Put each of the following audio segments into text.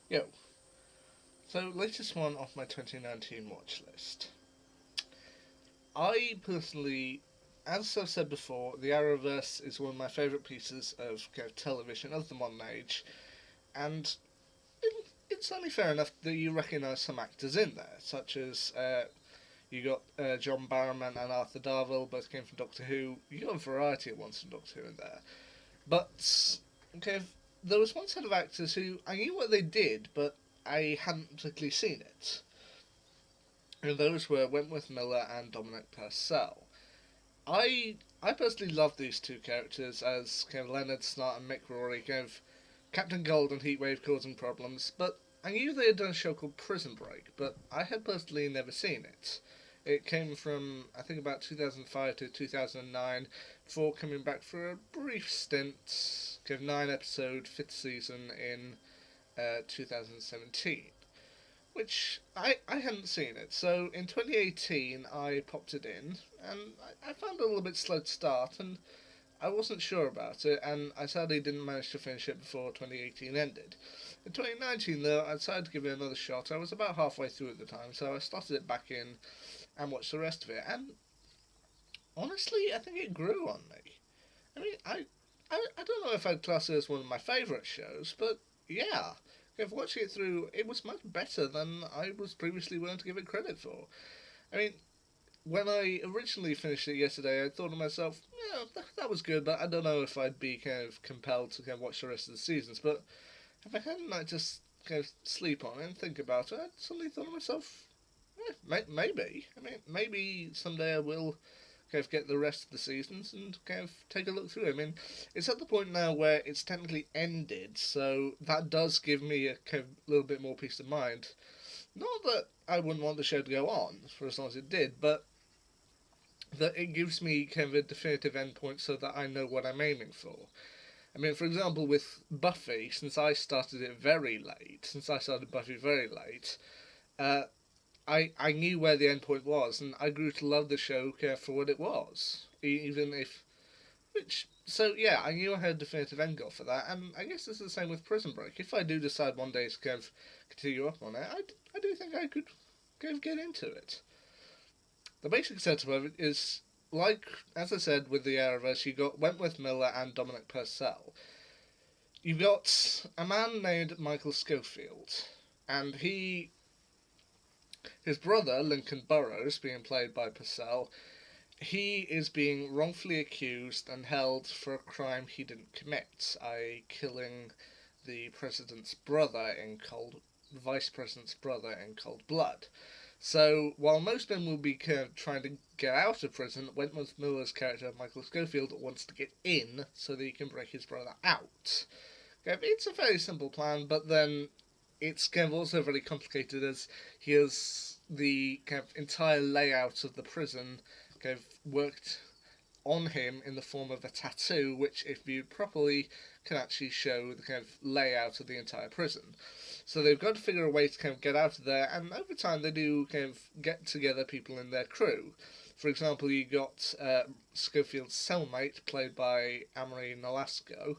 Yo, so latest one off my 2019 watch list. I personally, as I've said before, the Arrowverse is one of my favourite pieces of television of the modern age, and it's only fair enough that you recognise some actors in there, such as you got John Barrowman and Arthur Darvill, both came from Doctor Who. You got a variety of ones from Doctor Who in there, but okay, there was one set of actors who I knew what they did, but I hadn't particularly seen it. And those were Wentworth Miller and Dominic Purcell. I personally love these two characters as Leonard Snart and Mick Rory, Captain Gold and Heatwave causing problems, but I knew they had done a show called Prison Break, but I had personally never seen it. It came from, I think, about 2005 to 2009, before coming back for a brief stint, 9 episode, 5th season in 2017, which I hadn't seen it. So in 2018, I popped it in, and I found it a little bit slow to start, and I wasn't sure about it, and I sadly didn't manage to finish it before 2018 ended. In 2019, though, I decided to give it another shot. I was about halfway through at the time, so I started it back in and watched the rest of it, and honestly, I think it grew on me. I mean, I don't know if I'd class it as one of my favourite shows, but yeah, if watching it through, it was much better than I was previously willing to give it credit for. I mean, when I originally finished it yesterday, I thought to myself, yeah, that was good, but I don't know if I'd be compelled to watch the rest of the seasons. But if I had a night to sleep on it and think about it, I suddenly thought to myself, maybe. I mean, maybe someday I will get the rest of the seasons and take a look through it. I mean, it's at the point now where it's technically ended, so that does give me a little bit more peace of mind. Not that I wouldn't want the show to go on for as long as it did, but that it gives me a definitive endpoint so that I know what I'm aiming for. I mean, for example, with Buffy, since I started it very late, since I started Buffy very late, uh, I knew where the endpoint was, and I grew to love the show for what it was. Even if. Which. So, yeah, I knew I had a definitive end goal for that, and I guess it's the same with Prison Break. If I do decide one day to continue up on it, I do think I could get into it. The basic setup of it is like, as I said, with the Arrowverse, you got Wentworth Miller and Dominic Purcell. You've got a man named Michael Schofield, and his brother, Lincoln Burrows, being played by Purcell, he is being wrongfully accused and held for a crime he didn't commit, i.e., killing the president's brother in cold, vice president's brother in cold blood. So, while most men will be trying to get out of prison, Wentworth Miller's character, Michael Schofield, wants to get in so that he can break his brother out. It's a very simple plan, but then it's also very complicated as he has the entire layout of the prison worked on him in the form of a tattoo, which, if viewed properly, can actually show the layout of the entire prison. So they've got to figure a way to get out of there, and over time they do get together people in their crew. For example, you got Schofield's cellmate, played by Amory Nolasco,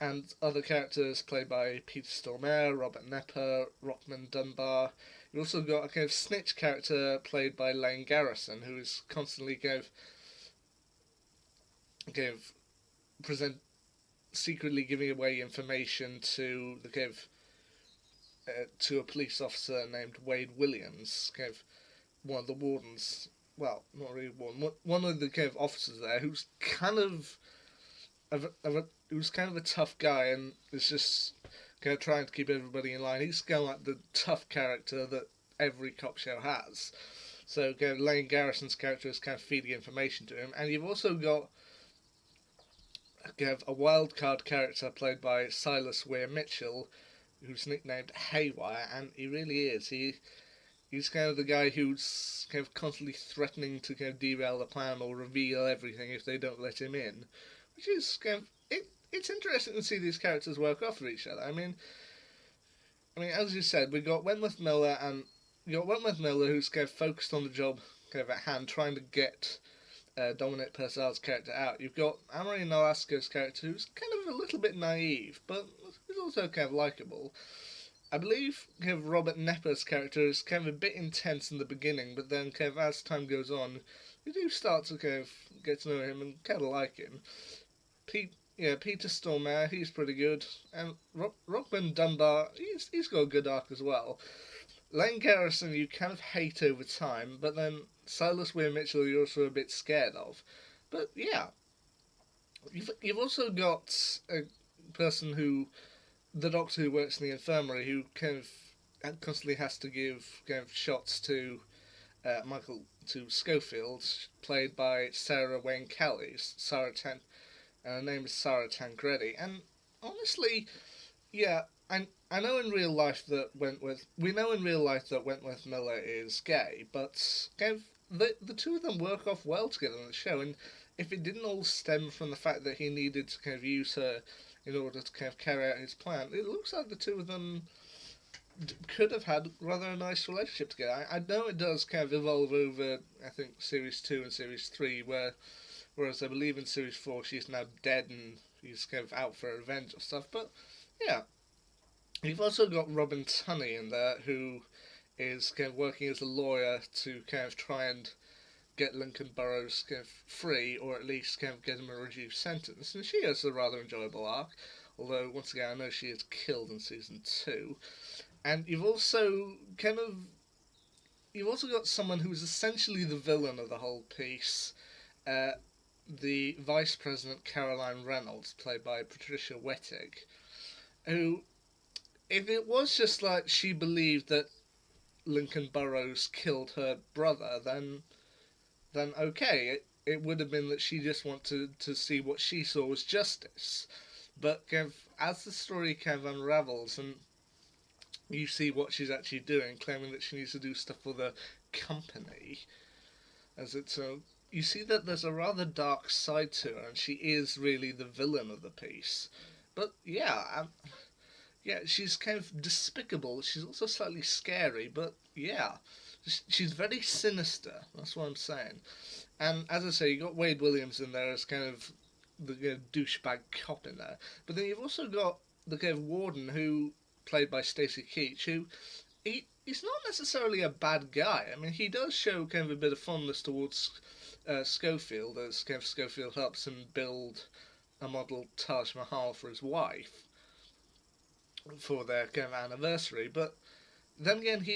and other characters played by Peter Stormare, Robert Nepper, Rockman Dunbar. You also got a snitch character played by Lane Garrison, who is constantly present secretly giving away information to the to a police officer named Wade Williams, one of the wardens. Well, not really one of the officers there, who's who's a tough guy and is just trying to keep everybody in line. He's like the tough character that every cop show has. So Lane Garrison's character is feeding information to him, and you've also got a wild card character played by Silas Weir Mitchell, who's nicknamed Haywire, and he really is. He's the guy who's constantly threatening to derail the plan or reveal everything if they don't let him in, which is it's interesting to see these characters work off of each other. As you said, we got Wentworth Miller and who's focused on the job at hand, trying to get Dominic Purcell's character out. You've got Amory Nolasco's character, who's a little bit naive, but who's also likeable. I believe kind of Robert Nepper's character is kind of a bit intense in the beginning, but then kind of as time goes on, you do start to kind of get to know him and kind of like him. Peter Stormare, he's pretty good, and Rockman Dunbar, he's got a good arc as well. Lane Garrison, you kind of hate over time, but then Silas Weir Mitchell, you're also a bit scared of. But yeah, you've also got a person who, the doctor who works in the infirmary, who kind of constantly has to give kind of shots to to Schofield, played by Sarah Wayne Kelly, and her name is Sarah Tancredi. And honestly, yeah, I know in real life that Wentworth Miller is gay, but kind of the two of them work off well together on the show. And if it didn't all stem from the fact that he needed to kind of use her in order to kind of carry out his plan, it looks like the two of them could have had rather a nice relationship together. I know it does kind of evolve over, I think, Series 2 and Series 3, whereas I believe in Series 4 she's now dead and he's kind of out for revenge or stuff, but yeah. You've also got Robin Tunney in there, who is kind of working as a lawyer to kind of try and get Lincoln Burrows kind of free, or at least kind of get him a reduced sentence. And she has a rather enjoyable arc, although once again I know she is killed in season 2. And you've also got someone who's essentially the villain of the whole piece, the Vice President Caroline Reynolds, played by Patricia Wettig, who, if it was just like she believed that Lincoln Burrows killed her brother, then okay, it would have been that she just wanted to see what she saw was justice. But kind of, as the story kind of unravels and you see what she's actually doing, claiming that she needs to do stuff for the company, as it's you see that there's a rather dark side to her, and she is really the villain of the piece. But yeah, she's kind of despicable. She's also slightly scary, but yeah, she's very sinister. That's what I'm saying. And as I say, you got Wade Williams in there as kind of the douchebag cop in there. But then you've also got the kind of warden who, played by Stacy Keach, who he's not necessarily a bad guy. I mean, he does show kind of a bit of fondness towards Schofield, as kind of Schofield helps him build a model Taj Mahal for his wife for their kind of anniversary. But then again,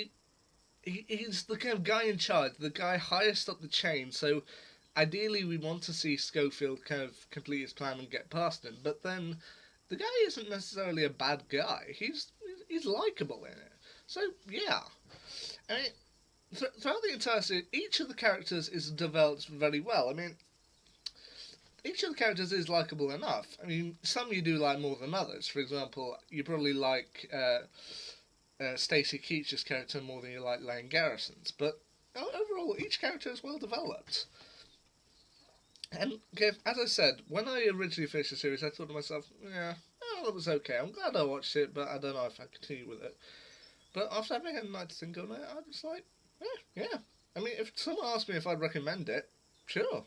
he's the kind of guy in charge, the guy highest up the chain. So ideally, we want to see Schofield kind of complete his plan and get past him. But then the guy isn't necessarily a bad guy. He's likable in it. So yeah, I mean, throughout the entire series, each of the characters is developed very well. I mean, each of the characters is likable enough. I mean, some you do like more than others. For example, you probably like Stacy Keach's character more than you like Lane Garrison's. But overall, each character is well developed. And as I said, when I originally finished the series, I thought to myself, yeah, it was okay. I'm glad I watched it, but I don't know if I continue with it. But after having a night to think on it, I was like, yeah. I mean, if someone asked me if I'd recommend it, sure.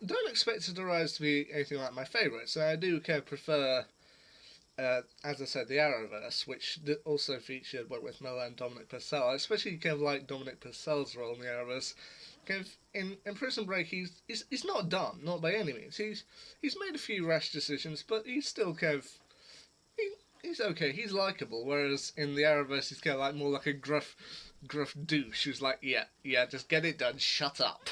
Don't expect it to rise to be anything like my favourites. I do kind of prefer, as I said, the Arrowverse, which also featured Wentworth Miller and Dominic Purcell. I especially kind of like Dominic Purcell's role in the Arrowverse. Kind of in Prison Break, he's not done, not by any means. He's made a few rash decisions, but he's still kind of he's okay. He's likable. Whereas in the Arrowverse, he's kind of like more like a gruff douche who's like, yeah, just get it done. Shut up.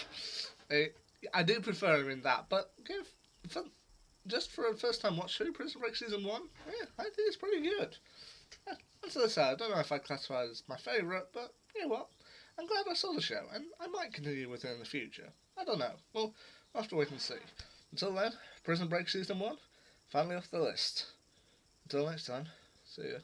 I do prefer him in that, but kind of just for a first time watch through Prison Break season 1, yeah, I think it's pretty good. As I say, I don't know if I'd classify it as my favourite, but you know what? I'm glad I saw the show, and I might continue with it in the future. I don't know. Well, I'll have to wait and see. Until then, Prison Break season 1, finally off the list. Until next time, see ya.